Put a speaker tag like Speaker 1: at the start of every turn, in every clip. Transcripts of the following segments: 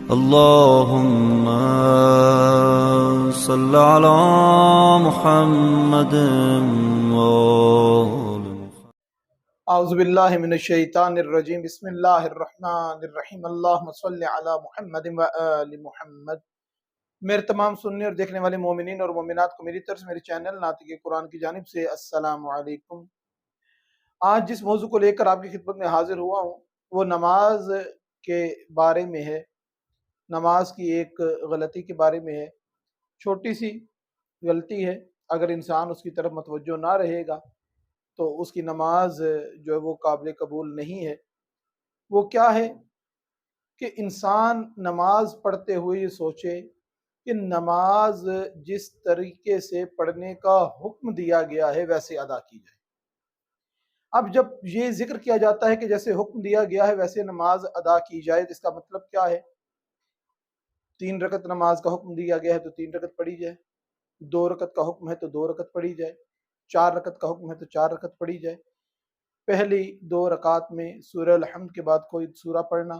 Speaker 1: اللهم صل على محمد وآل محمد.
Speaker 2: اعوذ باللہ من الشیطان الرجیم. بسم اللہ الرحمن الرحیم. اللہم صل علی محمد و آل محمد. میرے تمام سننے اور دیکھنے والے مومنین اور مومنات کو میری طرف سے میرے چینل ناطق قرآن کی جانب سے السلام علیکم. آج جس موضوع کو لے کر آپ کی خدمت میں حاضر ہوا ہوں وہ نماز کے بارے میں ہے. نماز کی ایک غلطی کے بارے میں ہے. چھوٹی سی غلطی ہے، اگر انسان اس کی طرف متوجہ نہ رہے گا تو اس کی نماز جو ہے وہ قابل قبول نہیں ہے. وہ کیا ہے کہ انسان نماز پڑھتے ہوئے یہ سوچے کہ نماز جس طریقے سے پڑھنے کا حکم دیا گیا ہے ویسے ادا کی جائے. اب جب یہ ذکر کیا جاتا ہے کہ جیسے حکم دیا گیا ہے ویسے نماز ادا کی جائے تو اس کا مطلب کیا ہے؟ 3 رکعت نماز کا حکم دیا گیا ہے تو 3 رکعت پڑھی جائے، 2 رکعت کا حکم ہے تو 2 رکعت پڑھی جائے، 4 رکعت کا حکم ہے تو 4 رکعت پڑھی جائے. پہلی 2 رکعت میں سورہ الحمد کے بعد کوئی سورہ پڑھنا،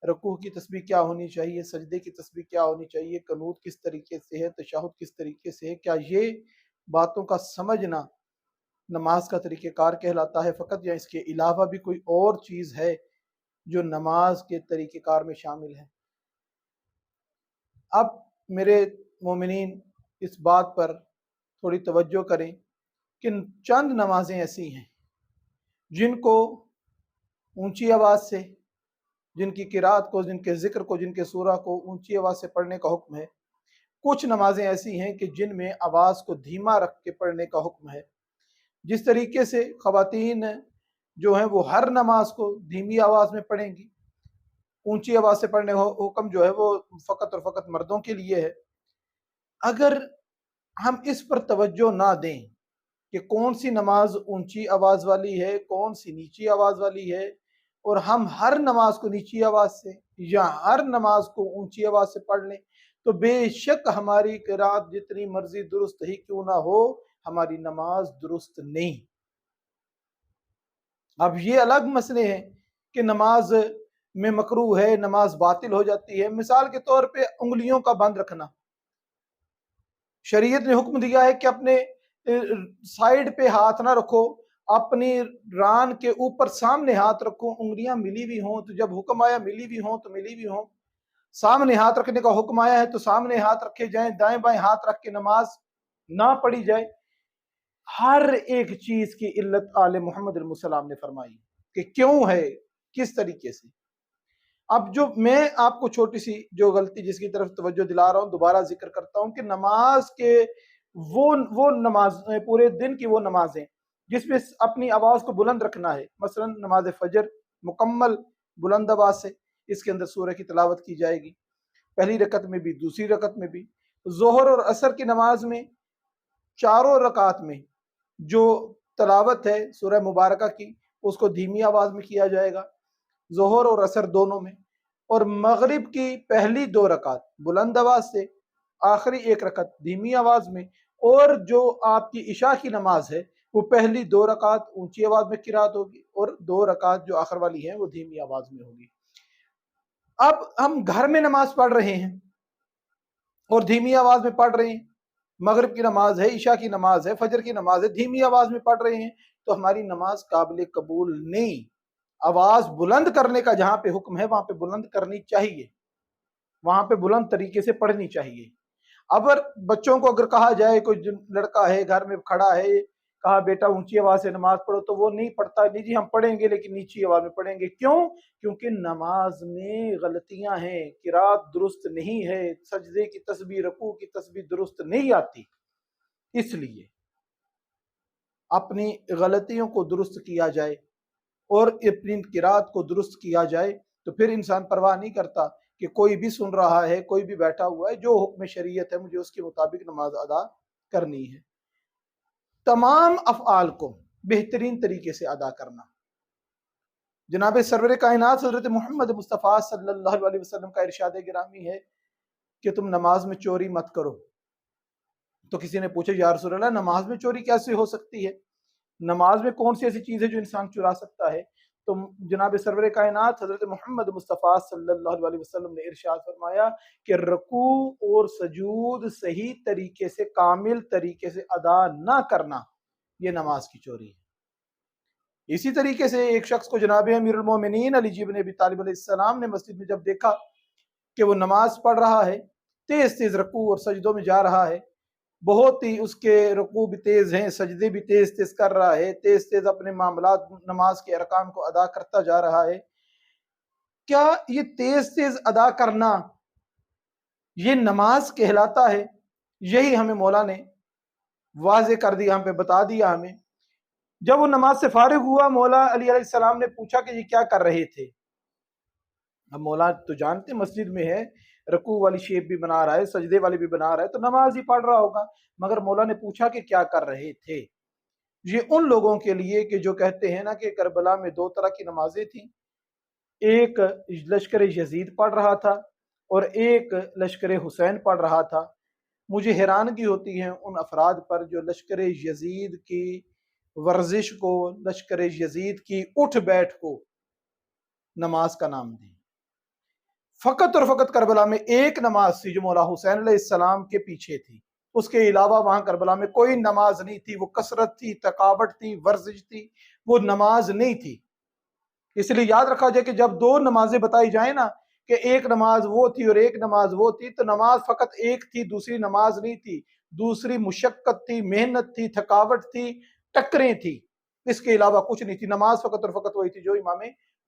Speaker 2: رکوع کی تسبیح کیا ہونی چاہیے، سجدے کی تسبیح کیا ہونی چاہیے، قنوت کس طریقے سے ہے، تشہد کس طریقے سے ہے، کیا یہ باتوں کا سمجھنا نماز کا طریقہ کار کہلاتا ہے فقط، یا اس کے علاوہ بھی کوئی اور چیز ہے جو نماز کے طریقہ کار میں شامل ہے؟ اب میرے مومنین اس بات پر تھوڑی توجہ کریں کہ چند نمازیں ایسی ہیں جن کو اونچی آواز سے، جن کی قرات کو، جن کے ذکر کو، جن کے سورہ کو اونچی آواز سے پڑھنے کا حکم ہے. کچھ نمازیں ایسی ہیں کہ جن میں آواز کو دھیما رکھ کے پڑھنے کا حکم ہے. جس طریقے سے خواتین جو ہیں وہ ہر نماز کو دھیمی آواز میں پڑھیں گی، اونچی آواز سے پڑھنے کا حکم جو ہے وہ فقط اور فقط مردوں کے لیے ہے. اگر ہم اس پر توجہ نہ دیں کہ کون سی نماز اونچی آواز والی ہے، کون سی نیچی آواز والی ہے، اور ہم ہر نماز کو نیچی آواز سے یا ہر نماز کو اونچی آواز سے پڑھ لیں تو بے شک ہماری قرات جتنی مرضی درست ہی کیوں نہ ہو، ہماری نماز درست نہیں. اب یہ الگ مسئلے ہیں کہ نماز میں مکروہ ہے، نماز باطل ہو جاتی ہے. مثال کے طور پہ انگلیوں کا بند رکھنا، شریعت نے حکم دیا ہے کہ اپنے سائیڈ پہ ہاتھ نہ رکھو، اپنی ران کے اوپر سامنے ہاتھ رکھو. انگلیاں ملی ہوئی ہوں تو جب حکم آیا ملی ہوئی ہوں تو ملی ہوئی ہوں. سامنے ہاتھ رکھنے کا حکم آیا ہے تو سامنے ہاتھ رکھے جائیں، دائیں بائیں ہاتھ رکھ کے نماز نہ پڑھی جائے. ہر ایک چیز کی علت آل محمد علیہ السلام نے فرمائی کہ کیوں ہے، کس طریقے سے. اب جو میں آپ کو چھوٹی سی جو غلطی جس کی طرف توجہ دلا رہا ہوں دوبارہ ذکر کرتا ہوں کہ نماز کے وہ نماز، پورے دن کی وہ نمازیں جس میں اپنی آواز کو بلند رکھنا ہے، مثلا نماز فجر مکمل بلند آواز سے اس کے اندر سورہ کی تلاوت کی جائے گی، پہلی رکعت میں بھی دوسری رکعت میں بھی. ظہر اور عصر کی نماز میں چاروں رکعت میں جو تلاوت ہے سورہ مبارکہ کی اس کو دھیمی آواز میں کیا جائے گا، ظہر اور عصر دونوں میں. اور مغرب کی پہلی 2 رکعت بلند آواز سے، آخری 1 رکعت دھیمی آواز میں، اور جو آپ کی عشاء کی نماز ہے وہ پہلی 2 رکعت اونچی آواز میں قرات ہوگی اور 2 رکعت جو آخر والی ہیں وہ دھیمی آواز میں ہوگی. اب ہم گھر میں نماز پڑھ رہے ہیں اور دھیمی آواز میں پڑھ رہے ہیں، مغرب کی نماز ہے، عشاء کی نماز ہے، فجر کی نماز ہے، دھیمی آواز میں پڑھ رہے ہیں تو ہماری نماز قابل قبول نہیں. آواز بلند کرنے کا جہاں پہ حکم ہے وہاں پہ بلند کرنی چاہیے، وہاں پہ بلند طریقے سے پڑھنی چاہیے. اگر بچوں کو اگر کہا جائے، کوئی لڑکا ہے گھر میں کھڑا ہے، کہا بیٹا اونچی آواز سے نماز پڑھو تو وہ نہیں پڑھتا، نہیں جی ہم پڑھیں گے لیکن نیچی آواز میں پڑھیں گے. کیوں؟ کیونکہ نماز میں غلطیاں ہیں، قرات درست نہیں ہے، سجدے کی تسبیح، رکوع کی تسبیح درست نہیں آتی. اس لیے اپنی غلطیوں کو درست کیا جائے اور اپنی قرات کو درست کیا جائے تو پھر انسان پرواہ نہیں کرتا کہ کوئی بھی سن رہا ہے، کوئی بھی بیٹھا ہوا ہے، جو حکم شریعت ہے مجھے اس کے مطابق نماز ادا کرنی ہے. تمام افعال کو بہترین طریقے سے ادا کرنا. جناب سرور کائنات حضرت محمد مصطفیٰ صلی اللہ علیہ وسلم کا ارشاد گرامی ہے کہ تم نماز میں چوری مت کرو. تو کسی نے پوچھا یا رسول اللہ نماز میں چوری کیسے ہو سکتی ہے؟ نماز میں کون سی ایسی چیز ہے جو انسان چرا سکتا ہے؟ تو جناب سرور کائنات حضرت محمد مصطفیٰ صلی اللہ علیہ وسلم نے ارشاد فرمایا کہ رکوع اور سجود صحیح طریقے سے کامل طریقے سے ادا نہ کرنا یہ نماز کی چوری ہے۔ اسی طریقے سے ایک شخص کو جناب امیر المومنین علی ابن ابی طالب علیہ السلام نے مسجد میں جب دیکھا کہ وہ نماز پڑھ رہا ہے، تیز تیز رکوع اور سجدوں میں جا رہا ہے، بہت ہی اس کے رکوع بھی تیز ہیں، سجدے بھی تیز تیز کر رہا ہے، تیز تیز اپنے معاملات نماز کے ارکان کو ادا کرتا جا رہا ہے، کیا یہ تیز تیز ادا کرنا یہ نماز کہلاتا ہے؟ یہی ہمیں مولا نے واضح کر دیا، ہم پہ بتا دیا ہمیں۔ جب وہ نماز سے فارغ ہوا، مولا علی علیہ السلام نے پوچھا کہ یہ کیا کر رہے تھے؟ اب مولا تو جانتے مسجد میں ہے، رکوع والی شیپ بھی بنا رہا ہے، سجدے والی بھی بنا رہا ہے، تو نماز ہی پڑھ رہا ہوگا، مگر مولا نے پوچھا کہ کیا کر رہے تھے؟ یہ ان لوگوں کے لیے کہ جو کہتے ہیں نا کہ کربلا میں دو طرح کی نمازیں تھیں، ایک لشکر یزید پڑھ رہا تھا اور ایک لشکر حسین پڑھ رہا تھا۔ مجھے حیرانگی ہوتی ہے ان افراد پر جو لشکر یزید کی ورزش کو، لشکر یزید کی اٹھ بیٹھ کو نماز کا نام دیں۔ فقط اور فقط کربلا میں ایک نماز تھی جو مولا حسین علیہ السلام کے پیچھے تھی، اس کے علاوہ وہاں کربلا میں کوئی نماز نہیں تھی۔ وہ کثرت تھی، تھکاوٹ تھی، ورزش تھی، وہ نماز نہیں تھی۔ اس لیے یاد رکھا جائے کہ جب دو نمازیں بتائی جائیں نا کہ ایک نماز وہ تھی اور ایک نماز وہ تھی، تو نماز فقط ایک تھی، دوسری نماز نہیں تھی، دوسری مشقت تھی، محنت تھی، تھکاوٹ تھی، ٹکریں تھی، اس کے علاوہ کچھ نہیں تھی۔ نماز فقط اور فقط وہی تھی جو امام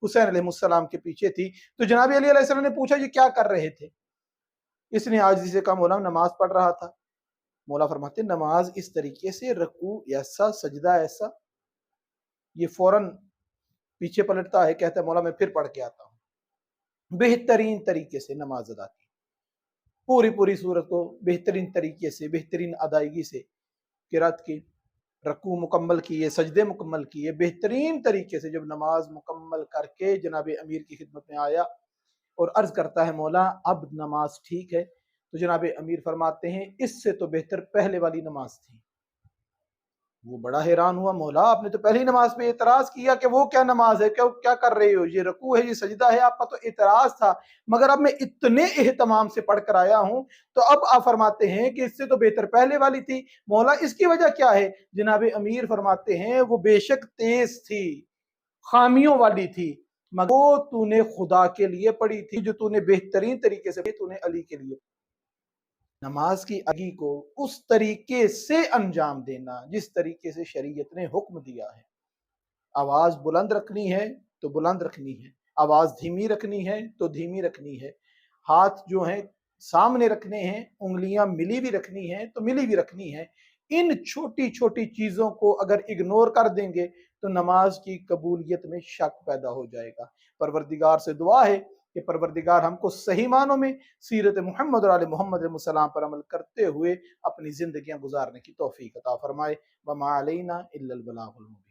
Speaker 2: حسین علیہ السلام کے پیچھے تھی۔ تو جناب علی علیہ السلام نے پوچھا یہ کیا کر رہے تھے؟ اس نے عاجزی سے کہا مولا نماز پڑھ رہا تھا۔ مولا فرماتے نماز اس طریقے سے، رکوع ایسا، سجدہ ایسا، یہ فوراً پیچھے پلٹتا ہے، کہتا ہے مولا میں پھر پڑھ کے آتا ہوں۔ بہترین طریقے سے نماز ادا کی، پوری صورت کو بہترین طریقے سے، بہترین ادائیگی سے قرات کی، رکوع مکمل کیے، سجدے مکمل کیے، بہترین طریقے سے جب نماز مکمل کر کے جناب امیر کی خدمت میں آیا اور عرض کرتا ہے مولا اب نماز ٹھیک ہے؟ تو جناب امیر فرماتے ہیں اس سے تو بہتر پہلے والی نماز تھی۔ وہ بڑا حیران ہوا، مولا آپ نے تو پہلی نماز پہ اعتراض کیا کہ وہ کیا نماز ہے، کیا کر رہے ہو، یہ رکوع ہے، یہ سجدہ ہے، آپ کا تو اعتراض تھا، مگر اب میں اتنے اہتمام سے پڑھ کر آیا ہوں تو اب آپ فرماتے ہیں کہ اس سے تو بہتر پہلے والی تھی۔ مولا اس کی وجہ کیا ہے؟ جناب امیر فرماتے ہیں وہ بے شک تیز تھی، خامیوں والی تھی، مگر وہ تو نے خدا کے لیے پڑھی تھی، جو تو نے بہترین طریقے سے تو نے علی کے لیے۔ نماز کی ادائیگی کو اس طریقے سے انجام دینا جس طریقے سے شریعت نے حکم دیا ہے۔ آواز بلند رکھنی ہے تو بلند رکھنی ہے، آواز دھیمی رکھنی ہے تو دھیمی رکھنی ہے، ہاتھ جو ہیں سامنے رکھنے ہیں، انگلیاں ملی بھی رکھنی ہیں تو ملی بھی رکھنی ہے۔ ان چھوٹی چھوٹی چیزوں کو اگر اگنور کر دیں گے تو نماز کی قبولیت میں شک پیدا ہو جائے گا۔ پروردگار سے دعا ہے کہ پروردگار ہم کو صحیح معنوں میں سیرت محمد اور آل محمد علیہ السلام پر عمل کرتے ہوئے اپنی زندگیاں گزارنے کی توفیق عطا فرمائے۔ وما علینا الا البلاغ المبین۔